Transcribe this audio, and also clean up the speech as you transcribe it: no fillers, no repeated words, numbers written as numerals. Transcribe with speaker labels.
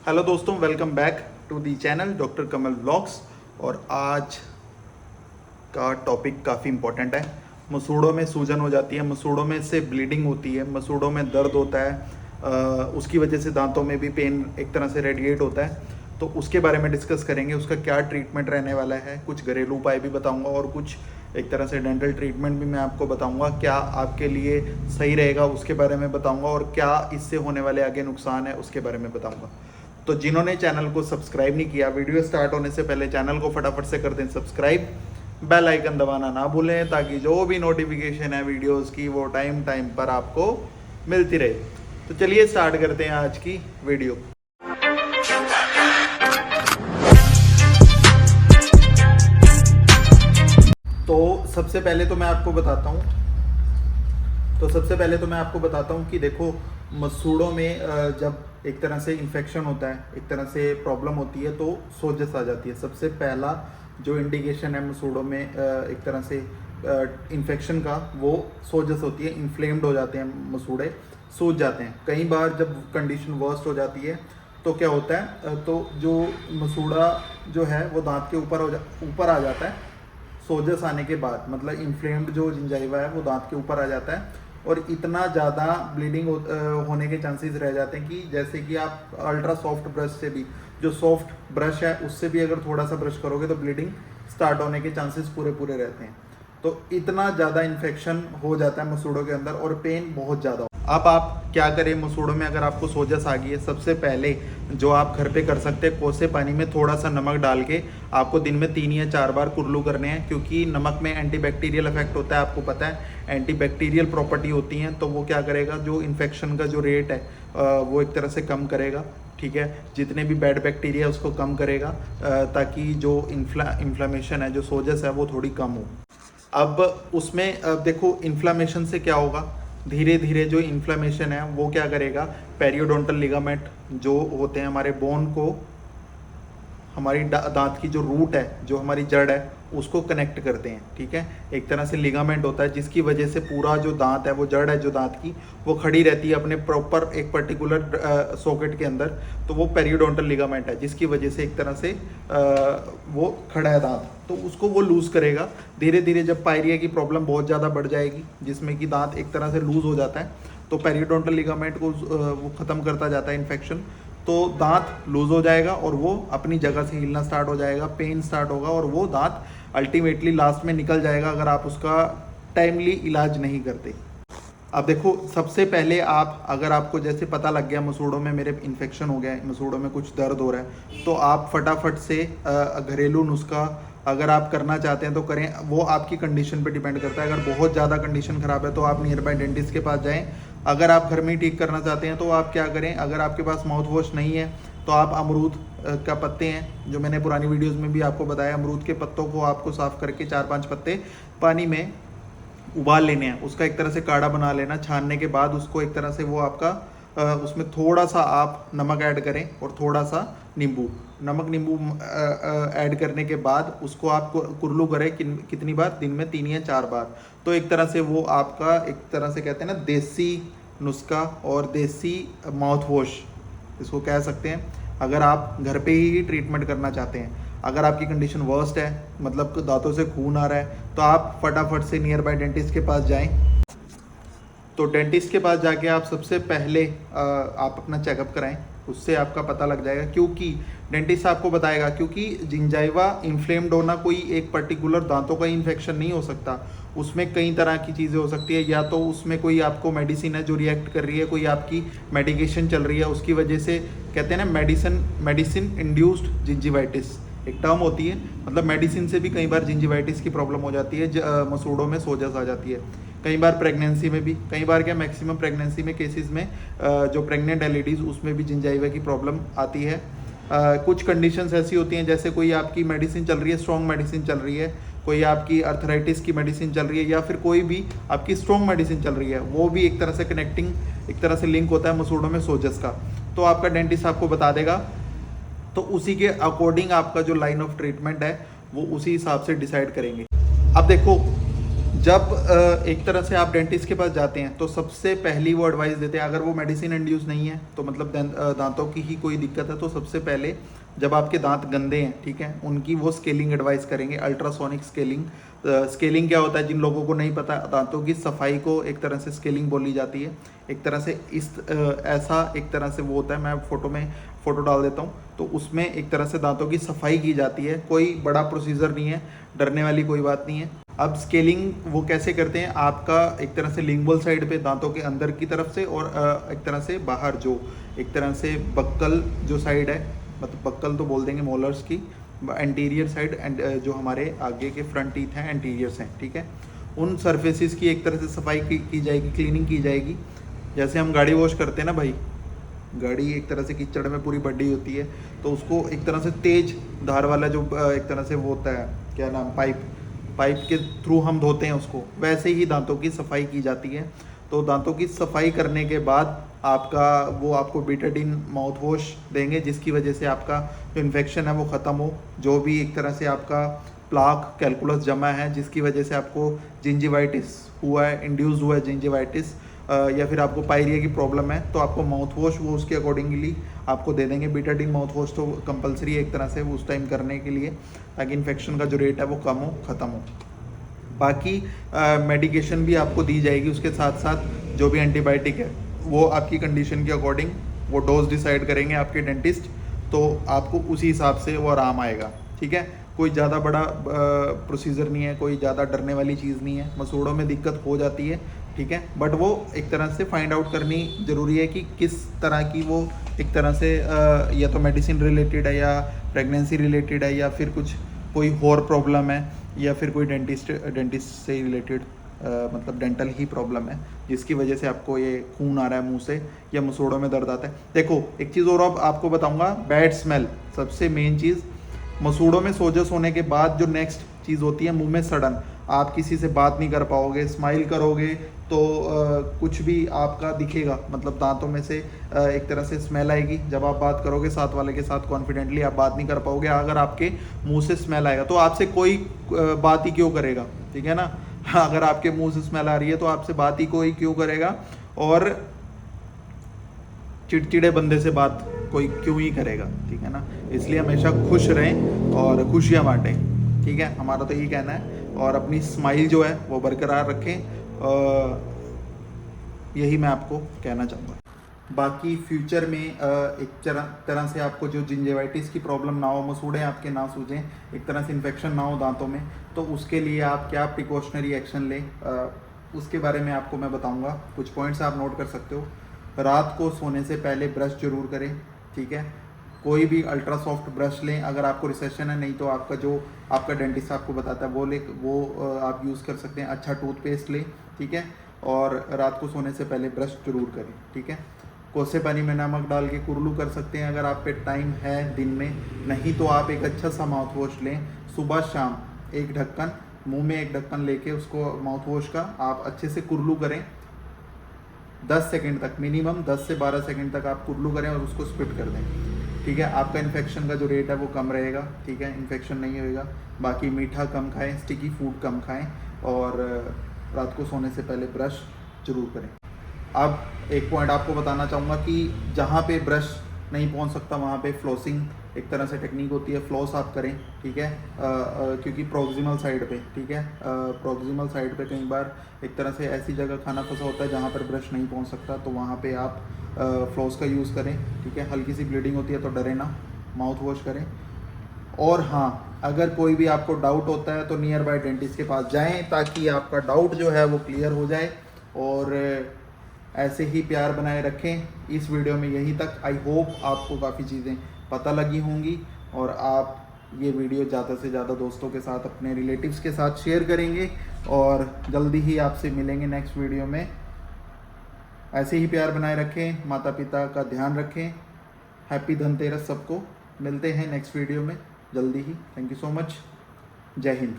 Speaker 1: Hello दोस्तों, welcome back to the channel doctor Kamal vlogs. और आज का टॉपिक काफ़ी इम्पोर्टेंट है। मसूड़ों में सूजन हो जाती है, मसूड़ों में से ब्लीडिंग होती है, मसूड़ों में दर्द होता है, उसकी वजह से दांतों में भी पेन एक तरह से रेडिएट होता है। तो उसके बारे में डिस्कस करेंगे, उसका क्या ट्रीटमेंट रहने वाला है, कुछ घरेलू उपाय भी बताऊंगा और कुछ एक तरह से डेंटल ट्रीटमेंट भी मैं आपको बताऊंगा। क्या आपके लिए सही रहेगा उसके बारे में बताऊंगा, और क्या इससे होने वाले आगे नुकसान है उसके बारे में बताऊंगा। तो जिन्होंने चैनल को सब्सक्राइब नहीं किया, वीडियो स्टार्ट होने से पहले चैनल को फटाफट से कर दें सब्सक्राइब, बेल आइकन दबाना ना भूलें ताकि जो भी नोटिफिकेशन है वीडियोस की वो टाइम टाइम पर आपको मिलती रहे। तो चलिए स्टार्ट करते हैं आज की वीडियो। तो सबसे पहले तो मैं आपको बताता हूँ कि देखो, मसूड़ों में जब एक तरह से इन्फेक्शन होता है, एक तरह से प्रॉब्लम होती है तो सोजस आ जाती है। सबसे पहला जो इंडिकेशन है मसूड़ों में एक तरह से इन्फेक्शन का, वो सोजस होती है। इन्फ्लेम्ड हो जाते हैं मसूड़े, सूज जाते हैं। कई बार जब कंडीशन वर्स्ट हो जाती है तो क्या होता है, तो जो मसूड़ा जो है वो दांत के ऊपर आ जाता है। सोजस आने के बाद मतलब इन्फ्लेम्ड जो जिंजाइवा है वो दांत के ऊपर आ जाता है, और इतना ज़्यादा ब्लीडिंग होने के चांसेस रह जाते हैं कि जैसे कि आप अल्ट्रा सॉफ्ट ब्रश से भी, जो सॉफ्ट ब्रश है उससे भी अगर थोड़ा सा ब्रश करोगे तो ब्लीडिंग स्टार्ट होने के चांसेस पूरे रहते हैं। तो इतना ज़्यादा इन्फेक्शन हो जाता है मसूड़ों के अंदर और पेन बहुत ज़्यादा। अब आप क्या करें मसूड़ों में, अगर आपको सोजस आ गई है, सबसे पहले जो आप घर पे कर सकते हैं, कोसे पानी में थोड़ा सा नमक डाल के आपको दिन में 3 या 4 बार कुरलू करने हैं, क्योंकि नमक में एंटीबैक्टीरियल इफेक्ट होता है। आपको पता है एंटीबैक्टीरियल प्रॉपर्टी होती हैं, तो वो क्या करेगा, जो इन्फेक्शन का जो रेट है वो एक तरह से कम करेगा। ठीक है, जितने भी बैड बैक्टीरिया उसको कम करेगा, ताकि जो इन्फ्लामेशन है, जो सोजस है, वो थोड़ी कम हो। अब उसमें देखो इन्फ्लामेशन से क्या होगा, धीरे धीरे जो इन्फ्लामेशन है वो क्या करेगा, पेरियोडोंटल लिगामेंट जो होते हैं हमारे बोन को, हमारी दांत की जो रूट है, जो हमारी जड़ है, उसको कनेक्ट करते हैं। ठीक है, एक तरह से लिगामेंट होता है जिसकी वजह से पूरा जो दांत है, वो जड़ है जो दांत की, वो खड़ी रहती है अपने प्रॉपर एक पर्टिकुलर सॉकेट के अंदर। तो वो पेरियोडोंटल लिगामेंट है जिसकी वजह से एक तरह से वो खड़ा है दांत, तो उसको वो लूज़ करेगा धीरे धीरे। जब पायरिया की प्रॉब्लम बहुत ज़्यादा बढ़ जाएगी, जिसमें कि दांत एक तरह से लूज़ हो जाता है, तो पेरियोडोंटल लिगामेंट को वो ख़त्म करता जाता है इन्फेक्शन, तो दांत लूज हो जाएगा और वो अपनी जगह से हिलना स्टार्ट हो जाएगा, पेन स्टार्ट होगा, और वो दांत अल्टीमेटली लास्ट में निकल जाएगा अगर आप उसका टाइमली इलाज नहीं करते। अब देखो, सबसे पहले अगर आपको जैसे पता लग गया मसूड़ों में मेरे इन्फेक्शन हो गया है, मसूड़ों में कुछ दर्द हो रहा है, तो आप फटाफट से घरेलू नुस्खा अगर आप करना चाहते हैं तो करें। वो आपकी कंडीशन पे डिपेंड करता है। अगर बहुत ज़्यादा कंडीशन ख़राब है तो आप नियर बाय डेंटिस्ट के पास जाएं। अगर आप घर में ही ठीक करना चाहते हैं तो आप क्या करें, अगर आपके पास माउथ वॉश नहीं है तो आप अमरूद का पत्ते हैं, जो मैंने पुरानी वीडियोज़ में भी आपको बताया, अमरूद के पत्तों को आपको साफ़ करके 4-5 पत्ते पानी में उबाल लेने हैं, उसका एक तरह से काढ़ा बना लेना। छानने के बाद उसको एक तरह से वो आपका उसमें थोड़ा सा आप नमक ऐड करें और थोड़ा सा नींबू, नमक नींबू ऐड करने के बाद उसको आप कुरलू करें कितनी बार, दिन में 3 या 4 बार। तो एक तरह से वो आपका एक तरह से कहते हैं ना देसी नुस्खा और देसी माउथ वॉश इसको कह सकते हैं, अगर आप घर पे ही ट्रीटमेंट करना चाहते हैं। अगर आपकी कंडीशन वर्स्ट है, मतलब दांतों से खून आ रहा है, तो आप फटाफट से नियर बाय डेंटिस्ट के पास जाएं। तो डेंटिस्ट के पास जाके आप सबसे पहले आप अपना चेकअप कराएं, उससे आपका पता लग जाएगा। क्योंकि डेंटिस्ट आपको बताएगा, क्योंकि जिंजाइवा इन्फ्लेम्ड होना कोई एक पर्टिकुलर दांतों का इन्फेक्शन नहीं हो सकता, उसमें कई तरह की चीज़ें हो सकती है। या तो उसमें कोई आपको मेडिसिन है जो रिएक्ट कर रही है, कोई आपकी मेडिकेशन चल रही है, उसकी वजह से कहते हैं ना मेडिसिन इंड्यूस्ड जिंजिवाइटिस एक टर्म होती है। मतलब मेडिसिन से भी कई बार जिंजिवाइटिस की प्रॉब्लम हो जाती है, मसूड़ों में सोजस आ जाती है। कई बार प्रेगनेंसी में भी, कई बार क्या मैक्सिमम प्रेगनेंसी में केसेस में जो प्रेग्नेंट है लेडीज़, उसमें भी जिंजाइवा की प्रॉब्लम आती है। कुछ कंडीशंस ऐसी होती हैं, जैसे कोई आपकी मेडिसिन चल रही है, स्ट्रॉन्ग मेडिसिन चल रही है, कोई आपकी अर्थराइटिस की मेडिसिन चल रही है, या फिर कोई भी आपकी स्ट्रॉन्ग मेडिसिन चल रही है, वो भी एक तरह से कनेक्टिंग, एक तरह से लिंक होता है मसूड़ों में सोजस का। तो आपका डेंटिस्ट आपको बता देगा, तो उसी के अकॉर्डिंग आपका जो लाइन ऑफ ट्रीटमेंट है वो उसी हिसाब से डिसाइड करेंगे। अब देखो, जब एक तरह से आप डेंटिस्ट के पास जाते हैं तो सबसे पहली वो एडवाइस देते हैं, अगर वो मेडिसिन इंड्यूस नहीं है तो मतलब दांतों की ही कोई दिक्कत है, तो सबसे पहले जब आपके दांत गंदे हैं, ठीक है, उनकी वो स्केलिंग एडवाइस करेंगे, अल्ट्रासोनिक स्केलिंग। स्केलिंग क्या होता है, जिन लोगों को नहीं पता, दांतों की सफाई को एक तरह से स्केलिंग बोली जाती है। एक तरह से ऐसा एक तरह से वो होता है, मैं फ़ोटो डाल देता हूँ, तो उसमें एक तरह से दांतों की सफाई की जाती है। कोई बड़ा प्रोसीजर नहीं है, डरने वाली कोई बात नहीं है। अब स्केलिंग वो कैसे करते हैं, आपका एक तरह से लिंगुअल साइड पे दांतों के अंदर की तरफ से, और एक तरह से बाहर जो एक तरह से बक्कल जो साइड है, मतलब बक्कल तो बोल देंगे मोलर्स की, एंटीरियर साइड एंड जो हमारे आगे के फ्रंट टीथ हैं एंटीरियर्स हैं, ठीक है, उन सरफेसिस की एक तरह से सफाई की जाएगी, क्लीनिंग की जाएगी। जैसे हम गाड़ी वॉश करते हैं ना भाई, गाड़ी एक तरह से कीचड़ में पूरी बड़ी होती है, तो उसको एक तरह से तेज धार वाला जो एक तरह से वो होता है, क्या नाम, पाइप के थ्रू हम धोते हैं उसको, वैसे ही दांतों की सफाई की जाती है। तो दांतों की सफाई करने के बाद आपको बीटाडीन माउथ वॉश देंगे, जिसकी वजह से आपका जो इन्फेक्शन है वो ख़त्म हो, जो भी एक तरह से आपका प्लाक कैलकुलस जमा है, जिसकी वजह से आपको जिंजिवाइटिस हुआ है, इंड्यूस हुआ है जिंजिवाइटिस, या फिर आपको पायरिया की प्रॉब्लम है, तो आपको माउथ वॉश वो उसके अकॉर्डिंगली आपको दे देंगे। बीटाडीन माउथ वॉश तो कंपलसरी है एक तरह से उस टाइम करने के लिए, ताकि इन्फेक्शन का जो रेट है वो कम हो, ख़त्म हो। बाकी मेडिकेशन भी आपको दी जाएगी उसके साथ साथ, जो भी एंटीबायोटिक है वो आपकी कंडीशन के अकॉर्डिंग वो डोज डिसाइड करेंगे आपके डेंटिस्ट, तो आपको उसी हिसाब से वो आराम आएगा, ठीक है। कोई ज़्यादा बड़ा प्रोसीजर नहीं है, कोई ज़्यादा डरने वाली चीज़ नहीं है। मसूड़ों में दिक्कत हो जाती है, ठीक है, बट वो एक तरह से फाइंड आउट करनी ज़रूरी है कि किस तरह की वो एक तरह से या तो मेडिसिन रिलेटेड है, या प्रेगनेंसी रिलेटेड है, या फिर कुछ कोई और प्रॉब्लम है, या फिर कोई डेंटिस्ट से रिलेटेड मतलब डेंटल ही प्रॉब्लम है, जिसकी वजह से आपको ये खून आ रहा है मुंह से, या मसूड़ों में दर्द आता है। देखो एक चीज़ और अब आपको बताऊंगा, बैड स्मेल सबसे मेन चीज़। मसूड़ों में सोजस होने के बाद जो नेक्स्ट चीज़ होती है, मुंह में सड़न। आप किसी से बात नहीं कर पाओगे, स्माइल करोगे तो कुछ भी आपका दिखेगा, मतलब दांतों में से एक तरह से स्मेल आएगी। जब आप बात करोगे साथ वाले के साथ कॉन्फिडेंटली, आप बात नहीं कर पाओगे अगर आपके मुंह से स्मेल आएगा, तो आपसे कोई बात ही क्यों करेगा, ठीक है ना। अगर आपके मुंह से स्मेल आ रही है तो आपसे बात ही कोई क्यों करेगा, और चिड़चिड़े बंदे से बात कोई क्यों ही करेगा, ठीक है ना। इसलिए हमेशा खुश रहें और खुशियाँ बांटें, ठीक है, हमारा तो यही कहना है। और अपनी स्माइल जो है वो बरकरार रखें, यही मैं आपको कहना चाहूँगा। बाकी फ्यूचर में एक तरह से आपको जो जिंजेवाइटिस की प्रॉब्लम ना हो, मसूड़े आपके ना सूजें, एक तरह से इन्फेक्शन ना हो दांतों में, तो उसके लिए आप क्या प्रिकॉशनरी एक्शन लें, उसके बारे में आपको मैं बताऊंगा। कुछ पॉइंट्स आप नोट कर सकते हो। रात को सोने से पहले ब्रश जरूर करें, ठीक है। कोई भी अल्ट्रा सॉफ्ट ब्रश लें, अगर आपको रिसेशन है, नहीं तो आपका डेंटिस्ट आपको बताता है वो आप यूज़ कर सकते हैं। अच्छा टूथपेस्ट लें, ठीक है, और रात को सोने से पहले ब्रश जरूर करें, ठीक है। कोसे पानी में नमक डाल के कुरलू कर सकते हैं अगर आप पे टाइम है दिन में, नहीं तो आप एक अच्छा सा माउथ वॉश लें। सुबह शाम एक ढक्कन, मुंह में एक ढक्कन लेके उसको माउथ वॉश का आप अच्छे से कुरलू करें 10 सेकंड तक, मिनिमम 10 से 12 सेकंड तक आप कुरलू करें और उसको स्पिट कर दें, ठीक है। आपका इन्फेक्शन का जो रेट है वो कम रहेगा, ठीक है, इन्फेक्शन नहीं होएगा। बाकी मीठा कम खाएं, स्टिकी फूड कम खाएं, और रात को सोने से पहले ब्रश जरूर करें। अब एक पॉइंट आपको बताना चाहूँगा कि जहाँ पे ब्रश नहीं पहुँच सकता वहाँ पे फ्लॉसिंग एक तरह से टेक्निक होती है, फ्लॉस आप करें, ठीक है, क्योंकि प्रोक्सिमल साइड पे, ठीक है, प्रोक्सिमल साइड पे कई बार एक तरह से ऐसी जगह खाना फंसा होता है जहाँ पर ब्रश नहीं पहुँच सकता, तो वहाँ पे आप फ्लॉस का यूज़ करें, ठीक है। हल्की सी ब्लीडिंग होती है तो डरे ना, माउथ वॉश करें। और हाँ, अगर कोई भी आपको डाउट होता है तो नियर बाय डेंटिस्ट के पास जाएं, ताकि आपका डाउट जो है वो क्लियर हो जाए। और ऐसे ही प्यार बनाए रखें। इस वीडियो में यही तक। आई होप आपको काफ़ी चीज़ें पता लगी होंगी, और आप ये वीडियो ज़्यादा से ज़्यादा दोस्तों के साथ, अपने रिलेटिव्स के साथ शेयर करेंगे, और जल्दी ही आपसे मिलेंगे नेक्स्ट वीडियो में। ऐसे ही प्यार बनाए रखें, माता पिता का ध्यान रखें। हैप्पी धनतेरस सबको। मिलते हैं नेक्स्ट वीडियो में जल्दी ही। Thank you so much. जय हिंद।